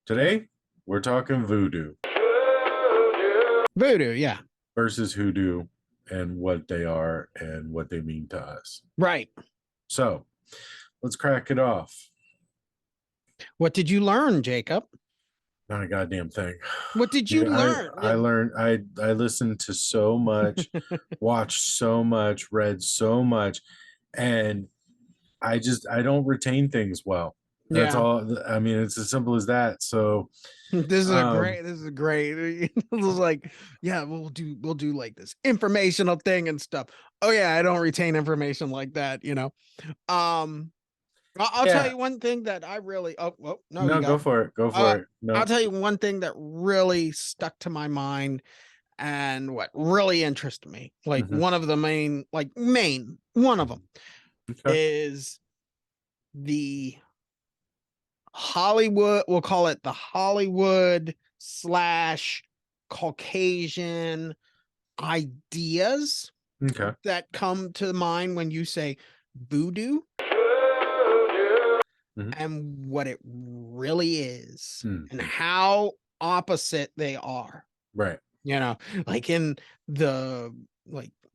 Today, we're talking voodoo Voodoo, yeah. versus hoodoo and what they are and what they mean to us. Right. So, let's crack it off. What did you learn, Jacob? Not a goddamn thing. What did you Yeah, learn? I learned I listened to so much, watched so much, read so much, and I don't retain things well. That's Yeah. all. I mean, it's as simple as that. So, um, This is great. It was like, yeah, we'll do like this informational thing and stuff. Oh yeah, I don't retain information like that, you know. Um I'll tell yeah, you one thing that I really no, you no, go got for it, go uh for it. I'll No, tell you one thing that really stuck to my mind and what really interested me. Like hmm one of the main one of them okay, is the Hollywood, we'll call it the Hollywood slash Caucasian ideas okay. that come to mind when you say voodoo hmm and what it really is and hmm how opposite they are. Right. You know, like in the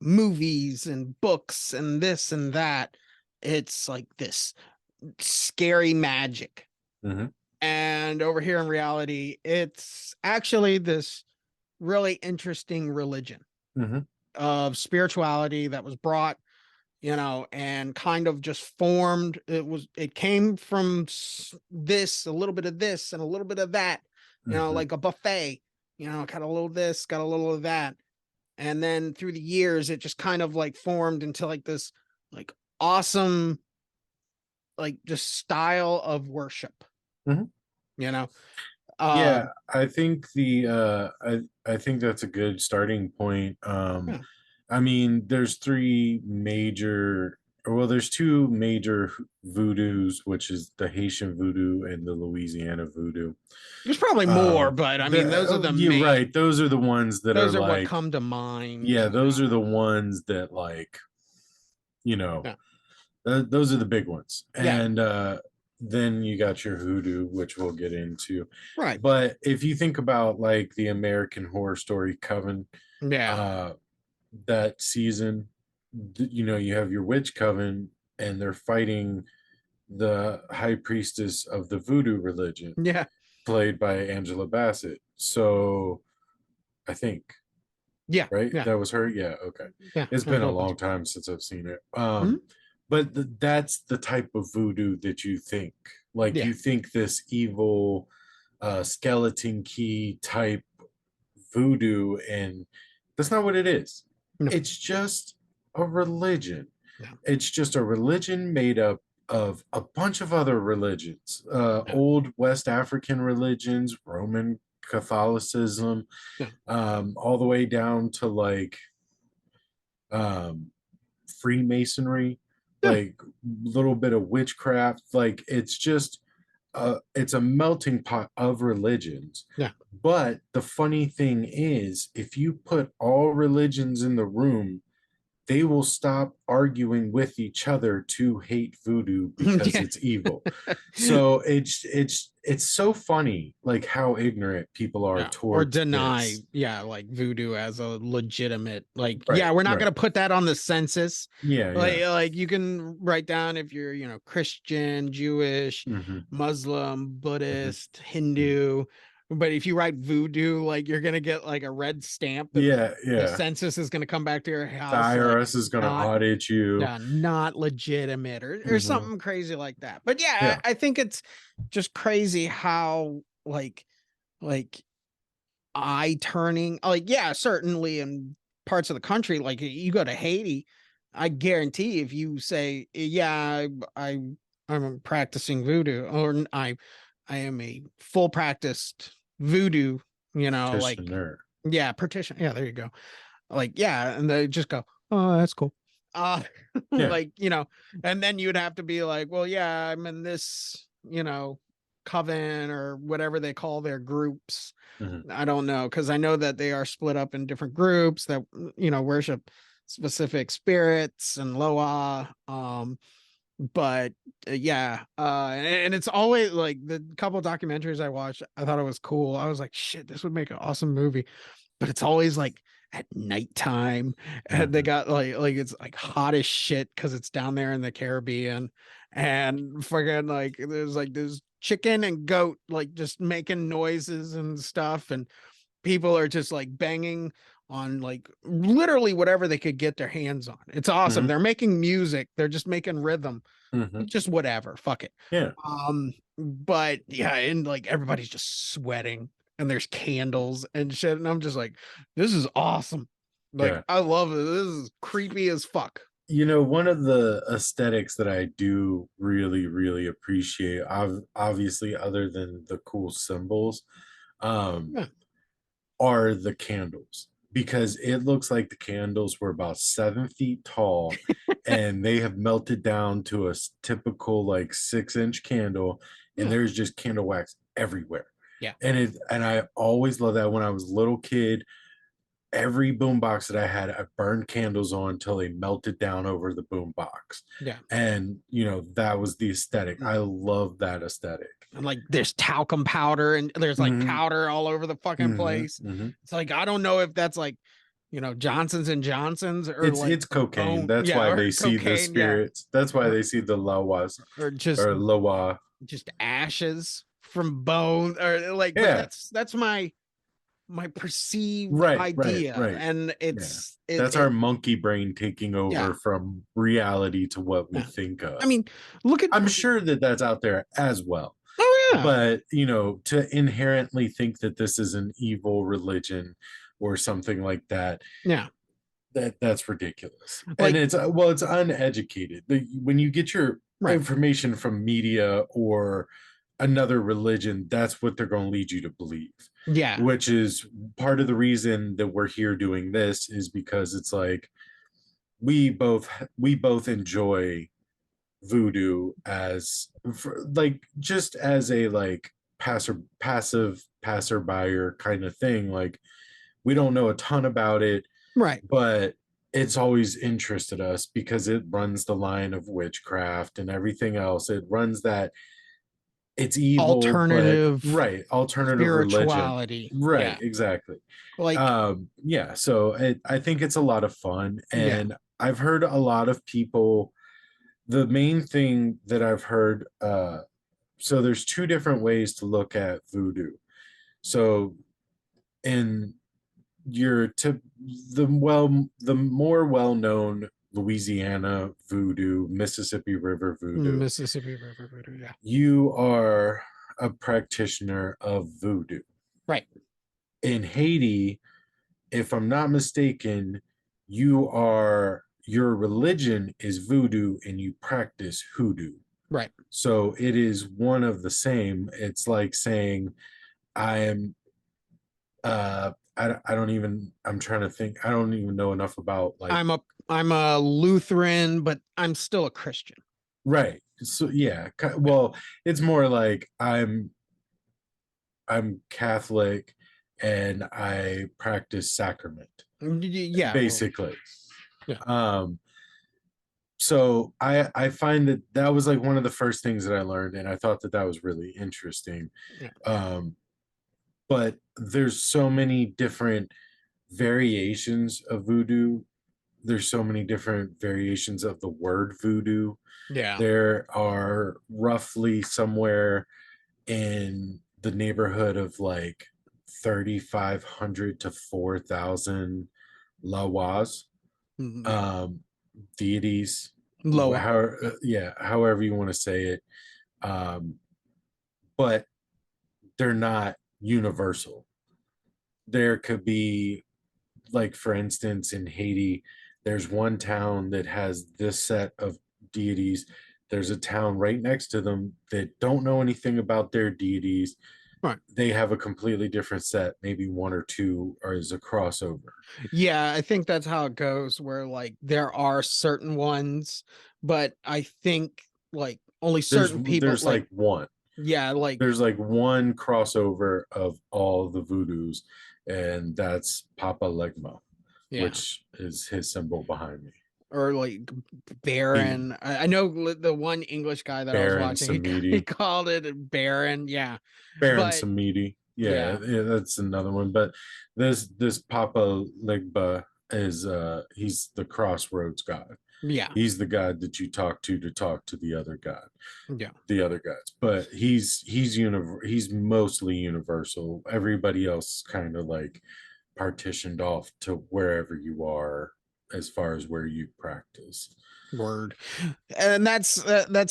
movies and books and this and that, it's like this scary magic. hmm And over here in reality, it's actually this really interesting religion hmm of spirituality that was brought, you know, and kind of just formed. It came from this, a little bit of this and a little bit of that, you know, hmm like a buffet, you know, got a little of this, got a little of that. And then through the years, it just kind of like formed into like this like awesome, like just style of worship, hmm you know. Yeah, Um, I think I think that's a good starting point. yeah. I mean, there's three major, well, there's two major voodoos, which is the Haitian voodoo and the Louisiana voodoo. There's probably more, but I mean, those are the You're main. right. Those are the ones that are Those are what like, come to mind. yeah, You those are know. the ones that like, you know, Yeah. those are the big ones. Yeah. And then you got your hoodoo, which we'll get into. Right. But if you think about like the American Horror Story Coven, Yeah. uh, that season, you know, you have your witch coven, and they're fighting the high priestess of the voodoo religion, Yeah. played by Angela Bassett. So I think, Yeah. right, Yeah. that was her. Yeah, okay. Yeah. It's been a Angela long Bassett. time since I've seen it. Mhm. But that's the type of voodoo that you think. Like Yeah. you think this evil skeleton key type voodoo, and that's not what it is. No. It's just a religion. No. It's just a religion made up of a bunch of other religions, No. old West African religions, Roman Catholicism, No. all the way down to like um, Freemasonry, Yeah. like little bit of witchcraft. Like it's a melting pot of religions. Yeah. But the funny thing is, if you put all religions in the room, they will stop arguing with each other to hate voodoo because Yeah. it's evil. So it's so funny, like how ignorant people are Yeah. Or towards deny, this. yeah, like voodoo as a legitimate, like, Right, yeah, we're not right. gonna put that on the census. Yeah, yeah. Like you can write down if you're, you know, Christian, Jewish, hmm Muslim, hmm Buddhist, hmm Hindu. But if you write voodoo, like you're gonna get like a red stamp and Yeah, the yeah. census is gonna come back to your The house like IRS is going to not audit you. yeah, not legitimate or hmm something crazy like that. But yeah, Yeah. I think it's just crazy how like eye turning. Like, yeah, certainly in parts of the country, like you go to Haiti, I guarantee if you say, yeah, I'm practicing voodoo, or I am a full practiced voodoo, you know, like Petitioner. yeah, partition. Yeah, there you go. Like, yeah, and they just go, oh, that's cool. Uh Yeah. like, you know, and then you'd have to be like, well, yeah, I'm in this, you know, coven or whatever they call their groups. hmm I don't know, because I know that they are split up in different groups that, you know, worship specific spirits and Loa. but yeah, and it's always like the couple documentaries I watched, I thought it was cool. I was like, shit, this would make an awesome movie. But it's always like at nighttime, and they Mhm. got like it's like hot as shit because it's down there in the Caribbean, and fucking like there's like this chicken and goat like just making noises and stuff, and people are just like banging on like literally whatever they could get their hands on. It's awesome. Mhm. They're making music, they're just making rhythm, Mhm. just whatever, fuck it. Yeah. But yeah, and like everybody's just sweating and there's candles and shit, and I'm just like, this is awesome. Like Yeah. I love it. This is creepy as fuck. One of the aesthetics that I do really, really appreciate, obviously, other than the cool symbols, um, Yeah. are the candles, because it looks like the candles were about 7 feet tall and they have melted down to a typical like 6-inch candle, and Yeah. there's just candle wax everywhere. Yeah. And I always loved that. When I was a little kid, every boombox that I had, I burned candles on until they melted down over the boombox. Yeah. And that was the aesthetic. I love that aesthetic. And like there's talcum powder and there's like Hmm. powder all over the fucking Hmm. place. Hmm. It's like I don't know if that's like, Johnson's and Johnson's or like It's cocaine. bone, That's yeah, why or they see the cocaine, yeah, spirits. That's why or, they see the lawas or or lawa. just ashes from bone or like, but Yeah. that's my perceived Right. Right. idea, Right. and Yeah. it's That's our monkey brain taking yeah, over from reality to what we yeah. think I of. mean, look at I'm sure that that's out there as well. oh yeah, But to inherently think that this is an evil religion or something like that, yeah, that's ridiculous. And like it's uneducated. When you get your right, information from media or another religion, that's what they're going to lead you to believe, yeah, which is part of the reason that we're here doing this, is because it's like we both enjoy voodoo as like just as a like passive passerby kind of thing. Like, we don't know a ton about it, right, but it's always interested us because it runs the line of witchcraft and everything else. It runs that it's evil, but alternative right, alternative religion. spirituality, Right, yeah, exactly. like Yeah, so I think it's a lot of fun, yeah, and I've heard a lot of people. The main thing that I've heard, so there's two different ways to look at voodoo. So in your tip, the more well-known Louisiana voodoo, Mississippi River voodoo, Mississippi River voodoo, yeah, you are a practitioner of voodoo. right, In Haiti, if I'm not mistaken, your religion is voodoo and you practice hoodoo. right. So it is one of the same. It's like saying I am I don't even, I'm trying to think. I don't even know enough about like I'm a Lutheran, but I'm still a Christian. right. So yeah, Yeah. well, it's more like I'm Catholic and I practice sacrament, Yeah, well, basically. yeah, Um so I find that that was like one of the first things that I learned, and I thought that that was really interesting. yeah, Um but there's so many different variations of voodoo. There's so many different variations of the word voodoo. yeah. There are roughly somewhere in the neighborhood of like 3,500 to 4,000 lawas, Yeah. um, deities, Loa. yeah, however you want to say it. Um, but they're not universal. There could be, like, for instance, in Haiti, there's one town that has this set of deities. There's a town right next to them that don't know anything about their deities. Right. They have a completely different set, maybe one or two are as a crossover. Yeah, I think that's how it goes, where like there are certain ones, but I think like only There's certain people there's like like one. yeah, like There's like one crossover of all the voodoos, and that's Papa Legma, yeah. which is his symbol behind me. or like He Baron. I know the one English guy that I was Baron watching, he Samedi. called it Baron. Yeah, Baron but Samedi. Yeah, yeah, yeah, that's another one. But this Papa Legba is he's the crossroads god. yeah, He's the god that you talk to talk to the other god, yeah. the other gods. But he's mostly universal. Everybody else kind of like partitioned off to wherever you are as far as where you practice. Word. And that's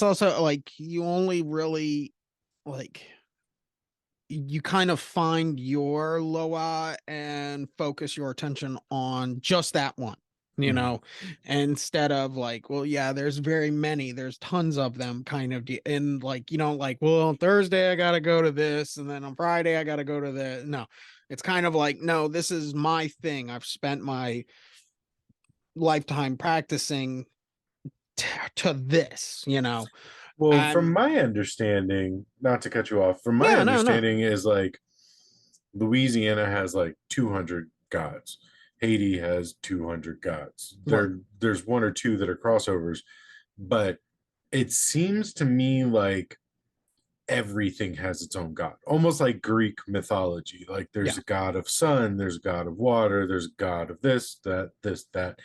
also like you only really like you kind of find your Loa and focus your attention on just that one, you Mhm. know, instead of like, well, yeah, there's very many, there's tons of them kind of, and like, you know, like, well, on Thursday I got to go to this, and then on Friday I got to go to the, no, it's kind of like, no, this is my thing. I've spent my lifetime practicing to this, you know, Well, from and my understanding, not to cut you off, from my yeah, no, no, understanding is like Louisiana has like 200 gods. Haiti has 200 gods. word, There's one or two that are crossovers, but it seems to me like everything has its own god, almost like Greek mythology. Like there's yeah, a god of sun, there's a god of water, there's a god of this, that.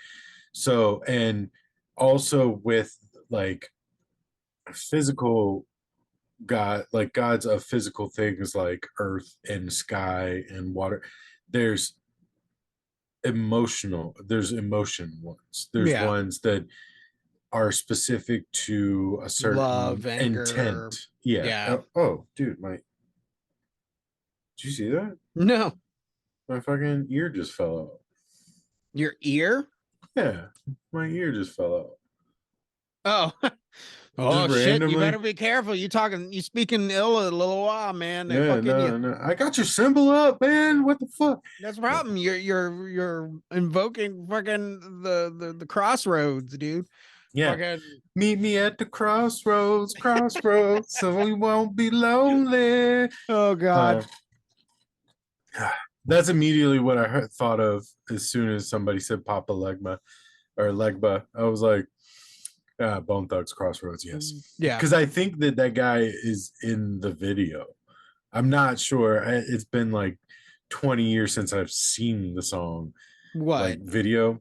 So, and also with like physical god, like gods of physical things like earth and sky and water, there's there's emotion ones, there's yeah, ones that are specific to a certain love, anger, intent. Yeah. yeah, Oh, dude, my did you see that? no, My fucking ear just fell out. your ear. Yeah, my ear just fell out. Oh, Just oh shit! You better randomly. be careful. You speaking ill a little while, man. They Yeah, fucking you. no, no. I got your symbol up, man. What the fuck? That's the No. problem. You're invoking fucking the crossroads, dude. Yeah. Fucking Meet me at the crossroads, crossroads, so we won't be lonely. oh god. Uh, that's immediately what I thought of as soon as somebody said Papa Legba or Legba. I was like, Bone Thugs Crossroads, yes. Yeah. Because I think that that guy is in the video. I'm not sure. It's been like 20 years since I've seen the song, like What? video.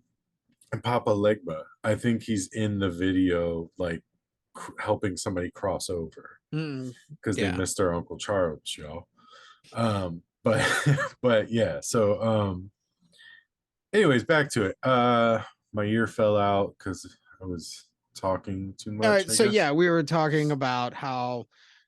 And Papa Legba, I think he's in the video, like helping somebody cross over Mm, because they yeah. missed their Uncle Charles, y'all. But but yeah, so anyways, back to it. My ear fell out because I was talking too All much, right. I So guess. yeah, we were talking about how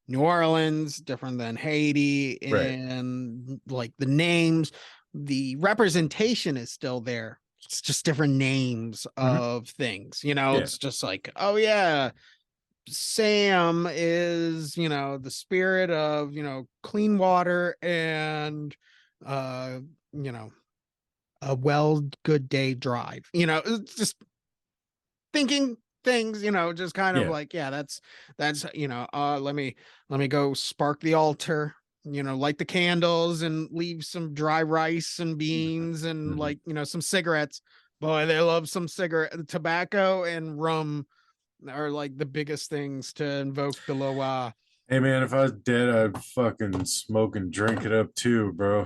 New Orleans different than Haiti, Right. and like the names, the representation is still there. It's just different names Hmm. of things. You know, Yeah. it's just like, oh yeah, Sam is, you know, the spirit of, you know, clean water and uh, you know, a well good day drive. You know, it's just thinking things, you know, just kind of Yeah. like, yeah, that's you know, let me go spark the altar, you know, light the candles and leave some dry rice and beans and Hmm. like, you know, some cigarettes. Boy, they love some cigarette tobacco and rum are like the biggest things to invoke the Loa. Hey man, if I was dead, I'd fucking smoke and drink it up too, bro.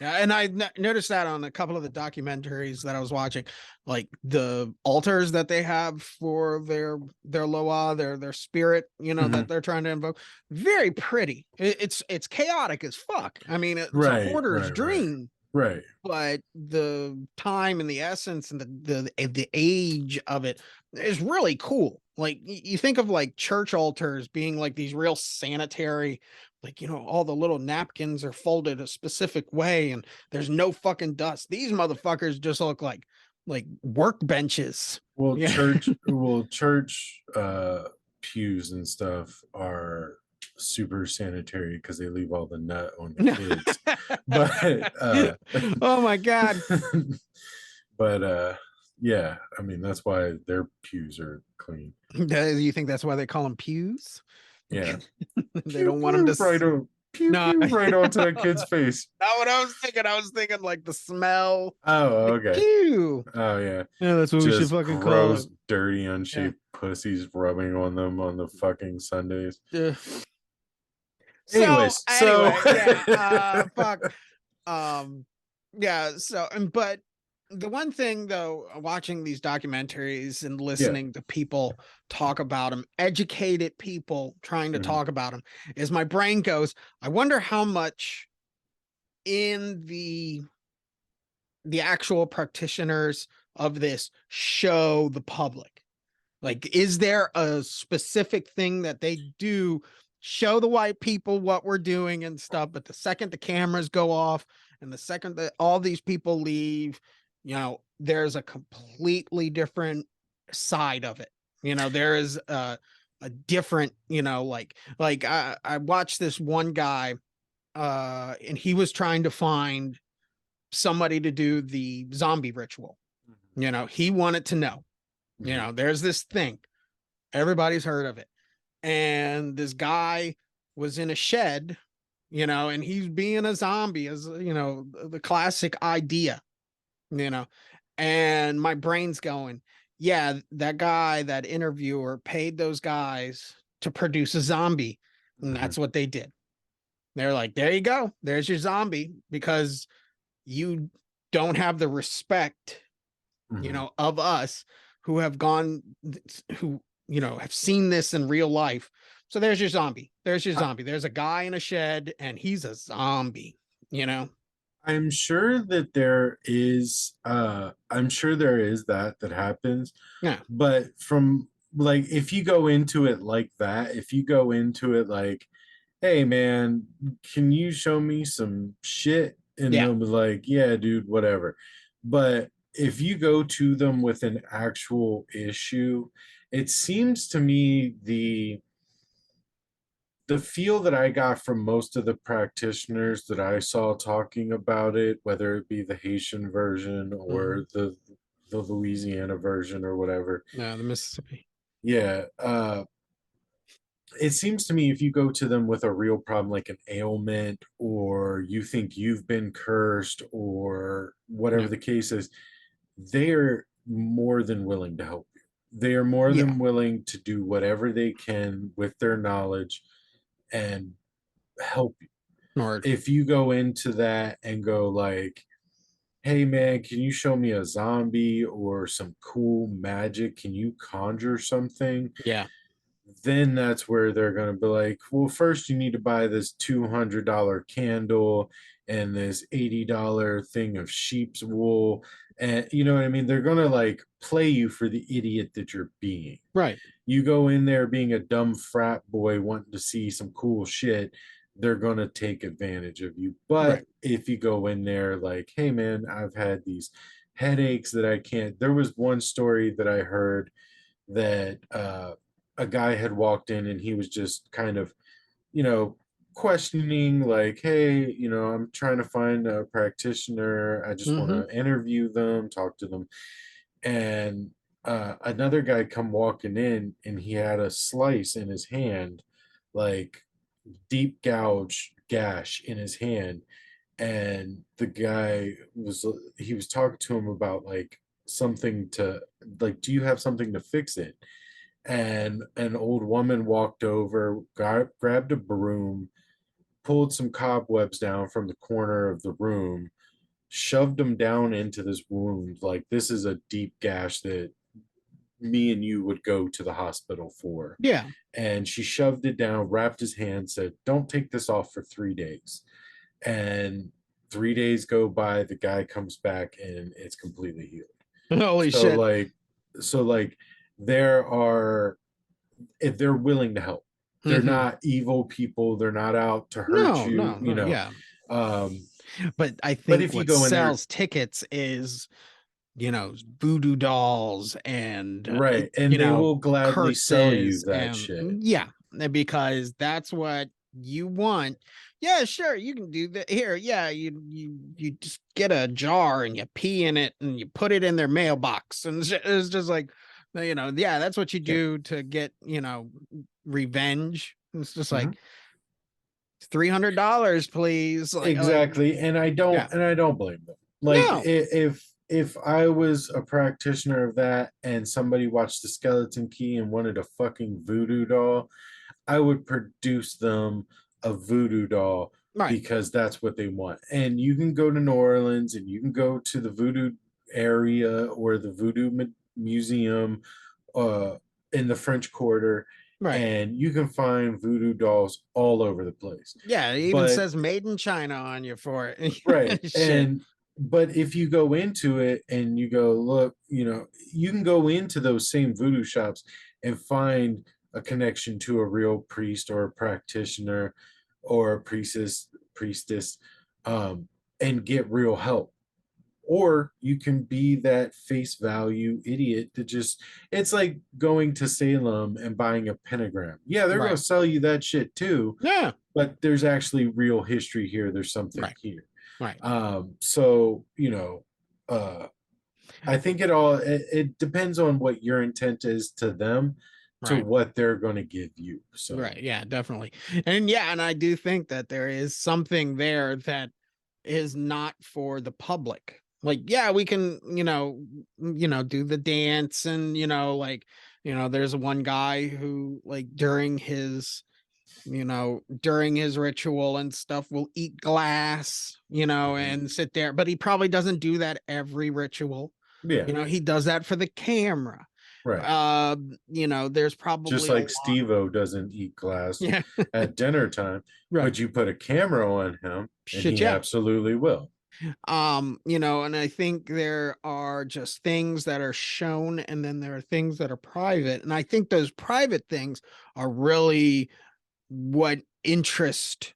Yeah, and I noticed that on a couple of the documentaries that I was watching, like the altars that they have for their Loa, their spirit, you know, that Hmm. they're trying to invoke. Very pretty. It's chaotic as fuck. I mean, it's a Right, hoarder's right, right, dream, right. but the time and the essence and the age of it is really cool. Like you think of like church altars being like these real sanitary, like you know, all the little napkins are folded a specific way and there's no fucking dust. These motherfuckers just look like workbenches. Yeah. Church pews and stuff are super sanitary because they leave all the nut on the kids. But Oh my god. but yeah, I mean that's why their pews are clean. You think that's why they call them pews? Yeah. They Pew don't want them pew to right on. pew No, pew right onto that kid's face. not what I was thinking. I was thinking like the smell, Oh, like okay. pew. Oh yeah. Yeah, that's what we should Just fucking call it. gross, dirty, Yeah. unshaped pussies rubbing on them on the fucking Sundays. Ugh. So Anyways, so anyway, yeah, fuck. Um, yeah, so but the one thing though, watching these documentaries and yeah. listening to people talk about them, educated people trying to Mhm. talk about them, is my brain goes, I wonder how much in the actual practitioners of this show the public. Like, is there a specific thing that they do show the white people what we're doing and stuff? But the second the cameras go off and the second that all these people leave, there's a completely different side of it. There is a different, I watched this one guy, and he was trying to find somebody to do the zombie ritual. He wanted to know, Mhm. there's this thing. Everybody's heard of it. And this guy was in a shed, and he's being a zombie, as the classic idea, you know. And my brain's going, yeah, that guy, that interviewer paid those guys to produce a zombie. And Mhm. that's what they did. They're like, there you go. There's your zombie, because you don't have the respect, Mhm. of us who have gone, who, have seen this in real life. So there's your zombie. There's your I, zombie. There's a guy in a shed and he's a zombie, you know? I'm sure that there is I'm sure there is that happens, Yeah. but from like if you go into it like that, if you go into it like, hey man, can you show me some shit? And Yeah. they'll be like, yeah, dude, whatever. But if you go to them with an actual issue, it seems to me the feel that I got from most of the practitioners that I saw talking about it, whether it be the Haitian version Mm-hmm. or the Louisiana version or whatever, No, the Mississippi. yeah, it seems to me if you go to them with a real problem like an ailment or you think you've been cursed or whatever Yeah. the case is, they're more than willing to help you. They are more Yeah. than willing to do whatever they can with their knowledge and help you. Or, If you go into that and go like, hey man, can you show me a zombie or some cool magic, can you conjure something, yeah. then that's where they're going to be like, well, first you need to buy this $200 candle and this $80 thing of sheep's wool, and you know what I mean, they're going to like play you for the idiot that you're being. Right. You go in there being a dumb frat boy wanting to see some cool shit, they're going to take advantage of you. But Right. if you go in there like, hey man, I've had these headaches that I can't, there was one story that I heard that a guy had walked in and he was just kind of, you know, questioning like, hey, you know, I'm trying to find a practitioner, I just want Mm-hmm. to interview them, talk to them. And another guy come walking in and he had a slice in his hand, like deep gash in his hand. And the guy was, he was talking to him about like something to, like, do you have something to fix it? And an old woman walked over, grabbed a broom, pulled some cobwebs down from the corner of the room, shoved them down into this wound. Like, this is a deep gash that me and you would go to the hospital for. Yeah. And she shoved it down, wrapped his hand, said, don't take this off for 3 days. And 3 days go by, the guy comes back and it's completely healed. Holy So shit. like, so like there are, if they're willing to help, they're Mm-hmm. not evil people, they're not out to hurt No, you, no, you no. know. Yeah. um But I but think if you what go in there, sells tickets is, voodoo dolls and, right, and they will gladly sell you curses that and, shit. yeah, because that's what you want. Yeah, sure, you can do that here. Yeah, you just get a jar and you pee in it and you put it in their mailbox, and it's just like, yeah, that's what you Yeah. do to get, revenge. It's just Mhm. like, $300, please. Exactly. And Yeah. I don't blame them. Like No. if I was a practitioner of that and somebody watched the Skeleton Key and wanted a fucking voodoo doll, I would produce them a voodoo doll Right. because that's what they want. And you can go to New Orleans and you can go to the voodoo area or the museum uh, in the French Quarter, Right. and you can find voodoo dolls all over the place. Yeah. It even But says made in China on you for right. it. Shit. And but if you go into it and you go, look, you can go into those same voodoo shops and find a connection to a real priest or a practitioner or a priestess, and get real help. Or you can be that face value idiot that just, it's like going to Salem and buying a pentagram. Yeah, they're going Right. to sell you that shit too, Yeah. but there's actually real history here. There's something Right. here. Right. So uh I think it depends on what your intent is to them, to Right. what they're going to give you. So Right. Yeah, definitely. And yeah, and I do think that there is something there that is not for the public. Like, yeah, we can, do the dance and, there's one guy who like during his ritual and stuff will eat glass, mhm. and sit there, but he probably doesn't do that every ritual. Yeah, He does that for the camera. right. There's Just probably a like lot. Steve-O doesn't eat glass Yeah. at dinner time, Right. but you put a camera on him and Shit, he yeah. absolutely will. And I think there are just things that are shown and then there are things that are private. And I think those private things are really what interest,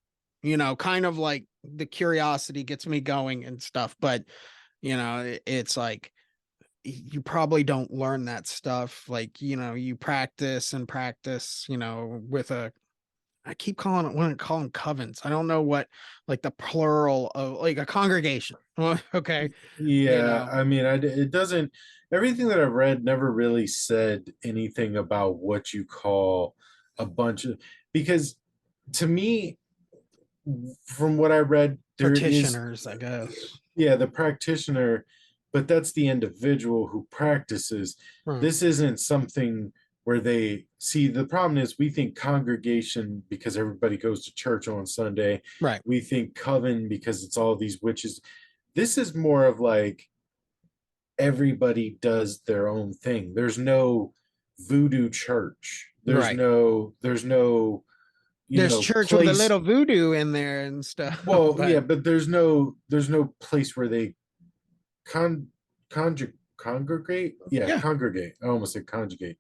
kind of like the curiosity gets me going and stuff. But, it's like you probably don't learn that stuff. Like, you practice and practice, with a I keep calling it, want to call them covens. I don't know what, like the plural of like a congregation. Okay. You Yeah, know, I mean, it doesn't, everything that I've read never really said anything about what you call a bunch of, because to me, from what I read, there is, petitioners, I guess. yeah, the practitioner, but that's the individual who practices. Right. This isn't something where they see, the problem is we think congregation because everybody goes to church on Sunday. Right. We think coven because it's all these witches. This is more of like everybody does their own thing. There's no voodoo church. Right. There's no, There's church with a place. little voodoo in there and stuff. Well, But yeah, but there's no place where they congregate. Yeah, yeah. congregate. I almost said conjugate.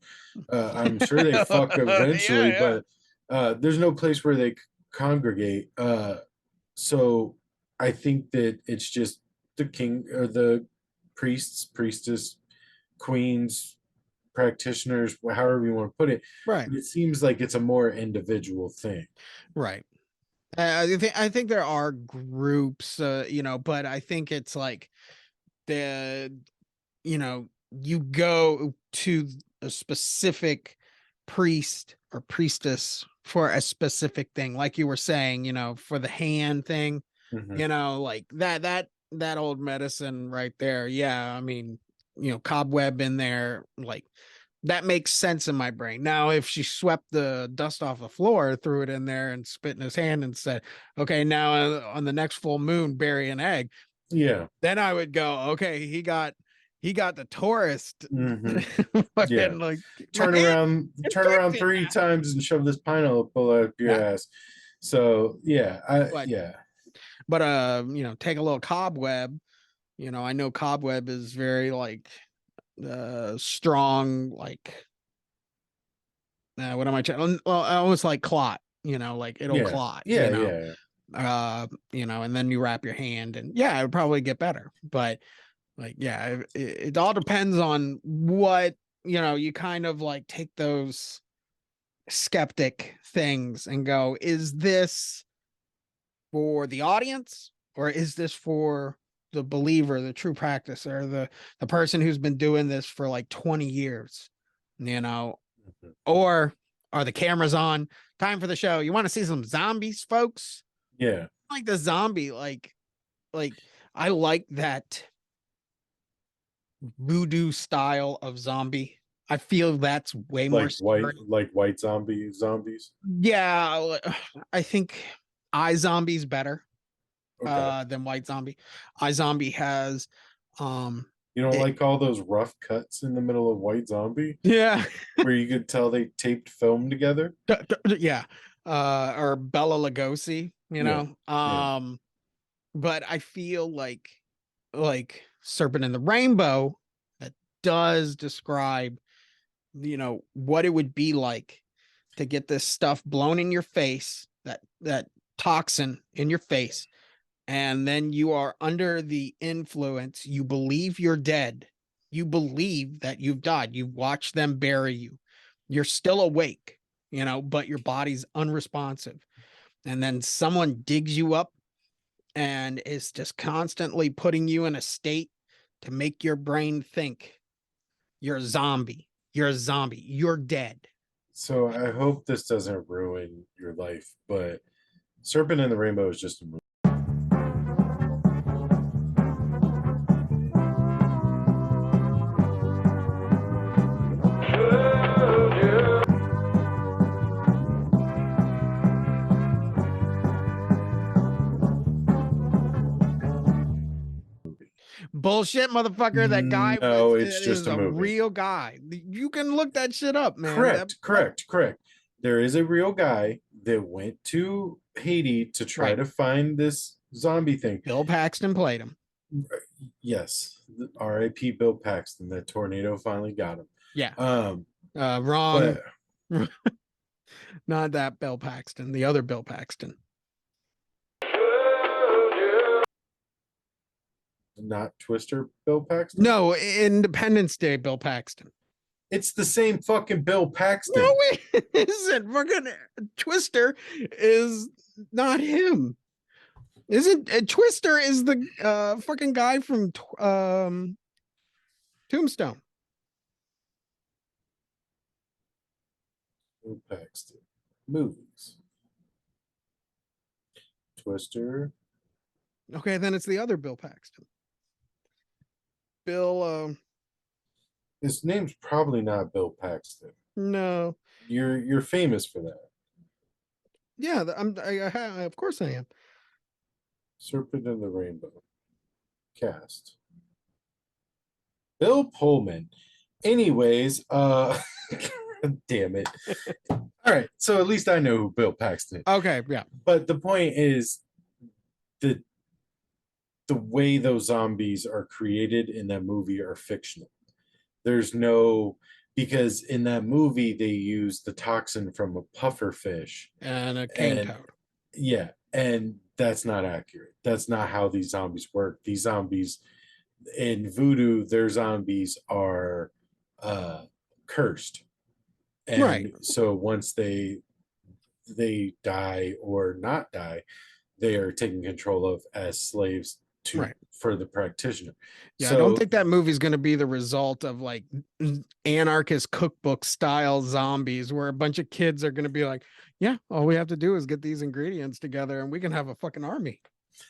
I'm sure they fuck eventually, Yeah. but there's no place where they congregate. So I think that it's just the king or the priests, priestess, queens, practitioners, however you want to put it. Right. But it seems like it's a more individual thing. Right. I think there are groups, but I think it's like the you go to a specific priest or priestess for a specific thing, like you were saying, for the hand thing, Mhm. like that old medicine right there. Yeah, I mean, cobweb in there, like that makes sense in my brain. Now, if she swept the dust off the floor, threw it in there, and spit in his hand and said, "Okay, now on the next full moon, bury an egg," Yeah. then I would go, "Okay, he got the tourist Hmm. Yeah. fucking like my Turn hand around, turn around infected three now." times and shove this pineapple out your Yeah, ass. So yeah, but yeah. take a little cobweb. I know cobweb is very like strong, like what am I trying? Well, almost like clot, like it'll Yeah. clot, Yeah. Yeah. and then you wrap your hand and yeah, it would probably get better. But like, yeah, it all depends on what, you kind of like take those skeptic things and go, is this for the audience or is this for the believer, the true practicer, the person who's been doing this for like 20 years, you know, Mhm. or Are the cameras on? Time for the show. You want to see some zombies, folks? Yeah. Like the zombie, like I like that voodoo style of zombie. I feel that's way more scary. Like white zombies. Yeah, I think iZombie's better Okay. than White Zombie. iZombie has You don't it, like all those rough cuts in the middle of White Zombie yeah. where you could tell they taped film together? Yeah. Or Bella Lugosi, you Yeah. know. Yeah. But I feel like Serpent in the Rainbow that does describe, what it would be like to get this stuff blown in your face, that toxin in your face, and then you are under the influence. You believe you're dead. You believe that you've died. You watch them bury you. You're still awake, but your body's unresponsive. And then someone digs you up and is just constantly putting you in a state to make your brain think you're a zombie. You're a zombie. You're dead. So I hope this doesn't ruin your life, but Serpent in the Rainbow is just a movie. Bullshit, motherfucker. That guy No, it's just is a a movie. real guy. You can look that shit up, man. Correct. There is a real guy that went to Haiti to try Right. to find this zombie thing. Bill Paxton played him. Yes, R.I.P. Bill Paxton. That tornado finally got him. Yeah. Um, Wrong. but Not that Bill Paxton. The other Bill Paxton. not Twister Bill Paxton. No, Independence Day Bill Paxton. It's the same fucking Bill Paxton. No, it isn't. Fucking Twister is not him. Isn't Twister is the fucking guy from Tombstone. Bill Paxton movies. Twister. Okay, then it's the other Bill Paxton. Bill His name's probably not Bill Paxton. no. You're famous for that. Yeah, of course I am. Serpent in the Rainbow. Cast. Bill Pullman. Anyways, damn it. All right, so at least I know who Bill Paxton is. Okay, yeah. But the point is the way those zombies are created in that movie are fictional. There's no, because in that movie they use the toxin from a puffer fish And a cane and toad. yeah, and that's not accurate. That's not how these zombies work. These zombies in voodoo, their zombies are cursed, and Right. so once they die or not die, they are taken control of as slaves to Right. for the practitioner. Yeah, So I don't think that movie's going to be the result of like anarchist cookbook style zombies where a bunch of kids are going to be like, yeah, all we have to do is get these ingredients together and we can have a fucking army,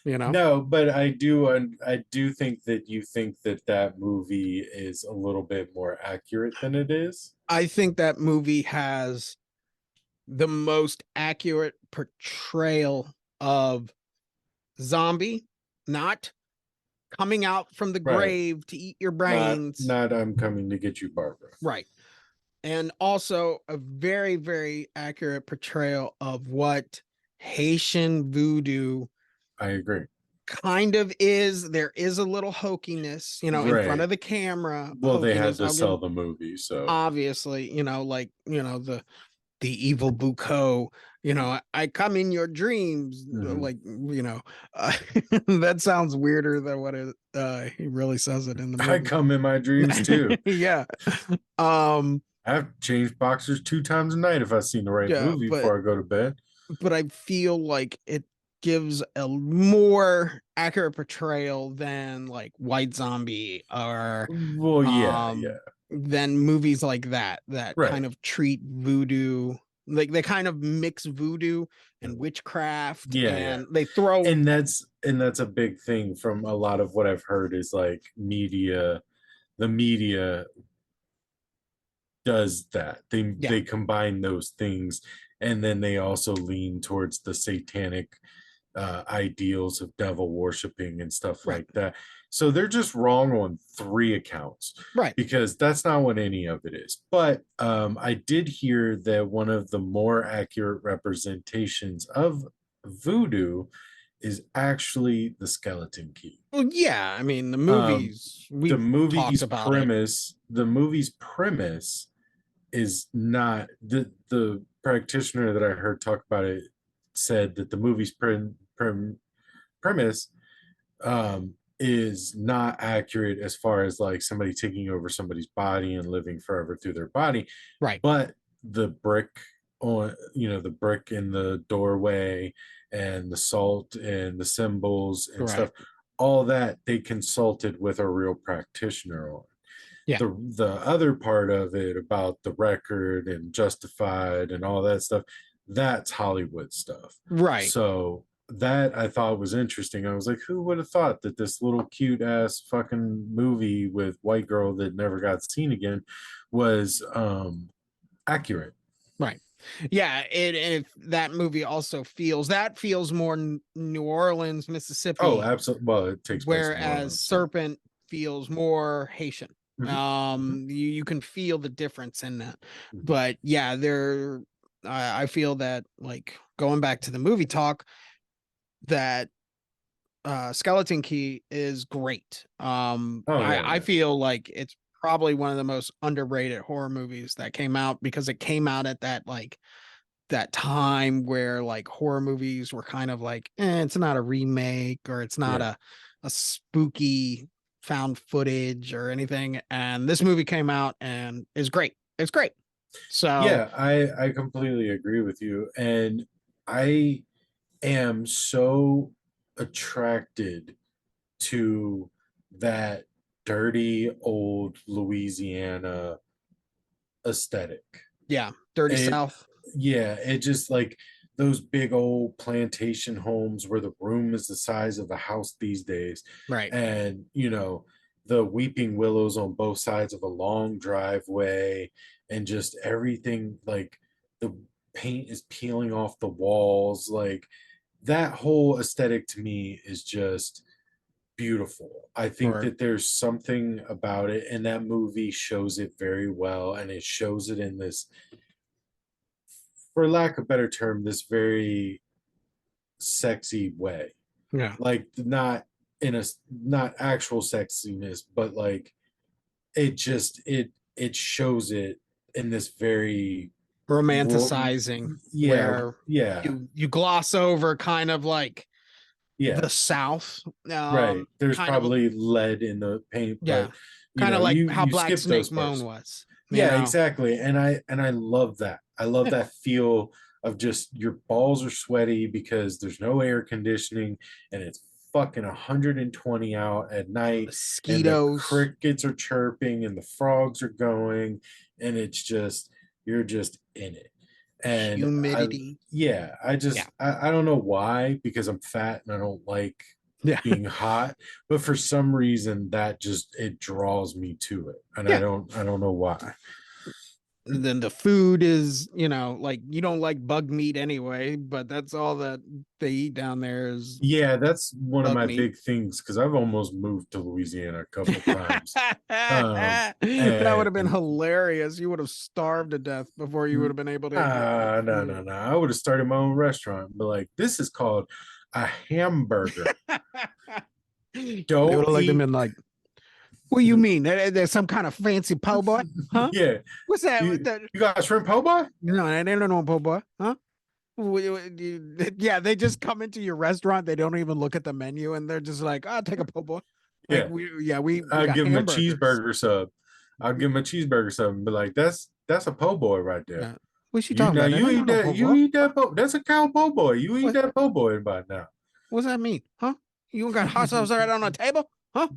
no, but I do think that you think that that movie is a little bit more accurate than it is. I think that movie has the most accurate portrayal of zombie, not coming out from the Right. grave to eat your brains. Not I'm coming to get you, Barbara. Right. And also a very, very accurate portrayal of what Haitian voodoo I agree. kind of is. There is a little hokiness, in Right. front of the camera. Well, they had hokiness. to sell the movie, so Obviously, the evil Bucco, I come in your dreams, Mhm. like, that sounds weirder than what he really says it in the movie. I come in my dreams too. Yeah. I've changed boxers 2 times a night if I've seen the right Yeah, movie before I go to bed. but I feel like it gives a more accurate portrayal than like White Zombie or Well, yeah. than movies like that Right. kind of treat voodoo Like they kind of mix voodoo and witchcraft, Yeah, yeah. and they throw. And that's a big thing from a lot of what I've heard is like the media does that. They Yeah, they combine those things, and then they also lean towards the satanic ideals of devil worshiping and stuff right, like that. So they're just wrong on three accounts right. because that's not what any of it is. But I did hear that one of the more accurate representations of voodoo is actually the skeleton key. Well, yeah, I mean the Um, movies the we've talked movie's about it. premise, the movie's premise is not the practitioner that I heard talk about it said that the movie's premise is not accurate as far as like somebody taking over somebody's body and living forever through their body, Right, but the brick the brick in the doorway and the salt and the symbols and right. stuff, all that they consulted with a real practitioner on. Yeah, The other part of it about the record and Justified and all that stuff, that's Hollywood stuff. right. So that I thought was interesting. I was like, who would have thought that this little cute ass fucking movie with white girl that never got seen again was accurate. Right. Yeah, if that movie also feels more New Orleans, Oh, Mississippi, absolutely. Well, it takes place in New whereas Orleans, so. Serpent feels more Haitian. Mhm, mhm, You can feel the difference in that. mhm. But yeah, I feel that, like, going back to the movie talk, that Skeleton Key is great. Oh yeah, I yeah, feel like it's probably one of the most underrated horror movies that came out, because it came out at that time where like horror movies were kind of like, it's not a remake, or it's not yeah. a spooky found footage or anything. And this movie came out and is great. It's great. So Yeah, I completely agree with you, and I am so attracted to that dirty old Louisiana aesthetic. yeah, Dirty It South. Yeah, it just like those big old plantation homes where the room is the size of a house these days, Right. and the weeping willows on both sides of a long driveway, and just everything like the paint is peeling off the walls, like that whole aesthetic to me is just beautiful. I think Right. that there's something about it, and that movie shows it very well, and it shows it in this, for lack of a better term, this very sexy way. Yeah. Like not actual sexiness, but like it shows it in this very Romanticizing, yeah, where yeah, you gloss over kind of like yeah. the South. Right. There's Kind of, probably lead in the paint, yeah, but kind of like you how you Black skip those Snake Moan parts. was, you Yeah, know. exactly. And I love that. I love Yeah. that feel of just your balls are sweaty because there's no air conditioning and it's fucking 120 out at And night, and the mosquitoes, crickets are chirping and the frogs are going, and it's just you're just in it. And I humidity. yeah, Yeah. I don't know why, because I'm fat and I don't like Yeah. being hot, but for some reason that just it draws me to it, and I Yeah. don't know why. And then the food is, like, you don't like bug meat anyway, but that's all that they eat down there is Yeah, that's one of bug my meat. big things because I've almost moved to Louisiana a couple times. That would have been And hilarious. You would have starved to death before you would have been able to get your no, no, food. no. I would have started my own restaurant, but like this is called a hamburger. They would Don't have looked at me eat. and like, what do you mean? There's some kind of fancy po' boy? Huh? Yeah, What's that? you you got shrimp po' boy? No, they don't know po' boy. Huh? Yeah, they just come into your restaurant. They don't even look at the menu, and they're just like, "I'll take a po' boy." Like, Yeah, we I'll got give him a hamburgers. cheeseburger sub. I'll give him a cheeseburger sub and be like, that's a po' boy right there. Yeah. What's she talking about? They You don't know eat no that. po' You boy. eat Huh? that. That's a cow po' boy. You eat What? that po' boy by now. What's that mean? Huh? You don't got hot sauce right on the table? Huh?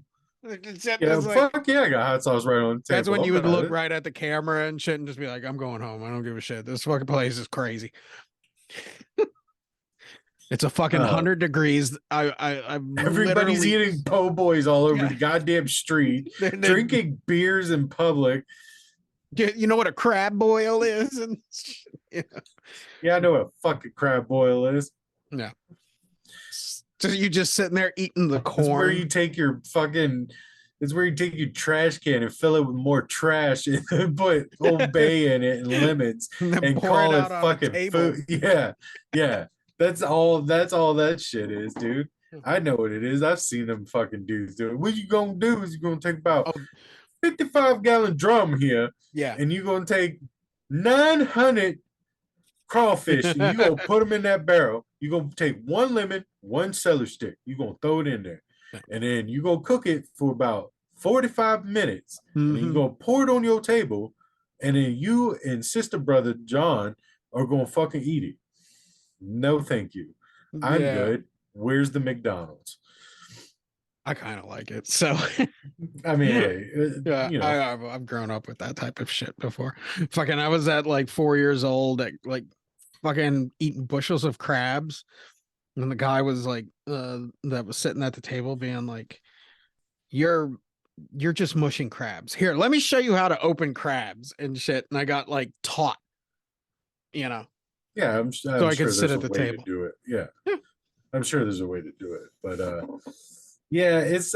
Set Yeah, this like fuck yeah, I got hot sauce right on the that's table. when I'm you would about look it. right at the camera and shit and just be like, I'm going home. I don't give a shit. This fucking place is crazy. It's a fucking Uh, 100 degrees. I'm everybody's literally eating po' boys all over yeah. the goddamn street, Then drinking beers in public. you know what a crab boil is, and yeah, Yeah, I know what a fucking crab boil is. yeah. So you just sitting there eating the It's where corn you take your fucking. It's where you take your trash can and fill it with more trash and put Old Bay in it and lemons and then and pour it call it out on a fucking table. food. Yeah, yeah. That's all. That's all that shit is, dude. I know what it is. I've seen them fucking dudes do it. What you gonna do is you're gonna take about Oh 55-gallon drum here, yeah. and you're gonna take 900 crawfish and you gonna put them in that barrel. You're gonna take one lemon, one celery stick. You're gonna throw it in there, and then you gonna cook it for about 45 minutes, and then you're Mm-hmm. gonna pour it on your table, and then you and sister brother John are gonna fucking eat it. No, thank you. I'm Yeah. good. Where's the McDonald's? I kind of like it. So I mean, hey, yeah, you know, I've grown up with that type of shit before. Fucking, I was at like 4 years old, at like fucking eating bushels of crabs, and the guy was like, that was sitting at the table, being like, "You're you're just mushing crabs. Here, let me show you how to open crabs and shit." And I got like taught, you know, yeah, so I'm I could sure sit there's at a the way to table. do it. Yeah, Yeah. I'm sure there's a way to do it, but yeah, it's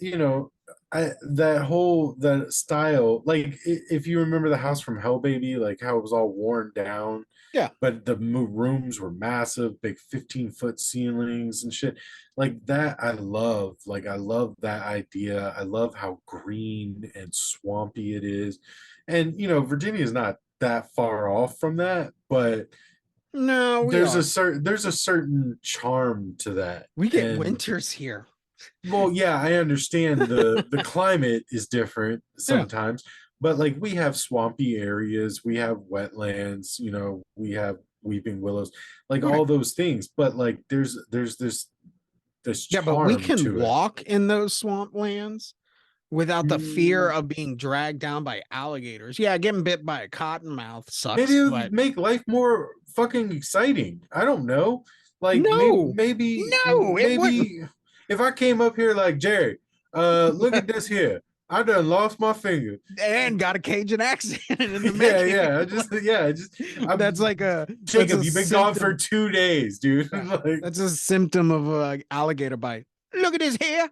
you know, that whole that style, like if you remember the house from Hell Baby, like how it was all worn down, Yeah. but the rooms were massive, big 15-foot ceilings and shit. Like that, I love. Like I love that idea. I love how green and swampy it is, and you know, Virginia is not that far off from that, but No, we are. there's a certain charm to that, We get and winters here. well, yeah, I understand the climate is different Yeah. sometimes, but like we have swampy areas, we have wetlands, you know, we have weeping willows, like Right. all those things, but like there's this Yeah, but we charm can to it. walk in those swamp lands without the fear Mm, of being dragged down by alligators. Yeah, getting bit by a cottonmouth maybe sucks, it but would make life more fucking exciting. I don't know. Like no, no, it wouldn't. maybe if I came up here like Jerry, look at this here. I done lost my finger. And got a Cajun accent in the Yeah, making. yeah. I just That's I'm like that's Jacob, a you've been gone for symptom. 2 days, dude. Yeah, Like, that's a symptom of a alligator bite. Look at his hair.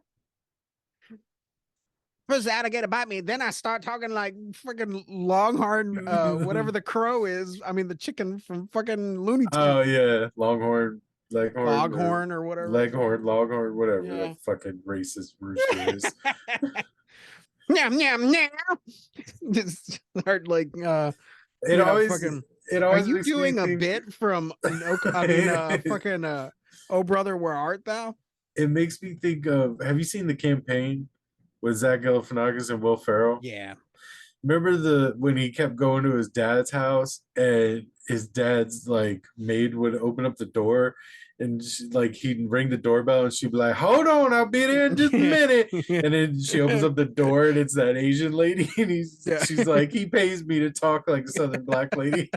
First the alligator bite me, then I start talking like freaking Longhorn, whatever the crow is. I mean the chicken from fucking Looney Tunes, oh yeah, Longhorn, Foghorn or whatever. Longhorn, whatever Yeah. that fucking racist rooster is. Yum yum yum. Just start like It yeah, always fucking. it Are always you makes me doing a think. bit from no? I mean, fucking oh brother, where art thou? It makes me think of. Have you seen the campaign with Zach Galifianakis and Will Ferrell? Yeah. Remember the when he kept going to his dad's house and his dad's like maid would open up the door and like he'd ring the doorbell and she'd be like, "Hold on, I'll be there in just a minute." And then she opens up the door and it's that Asian lady and Yeah. she's like, "He pays me to talk like a Southern black lady."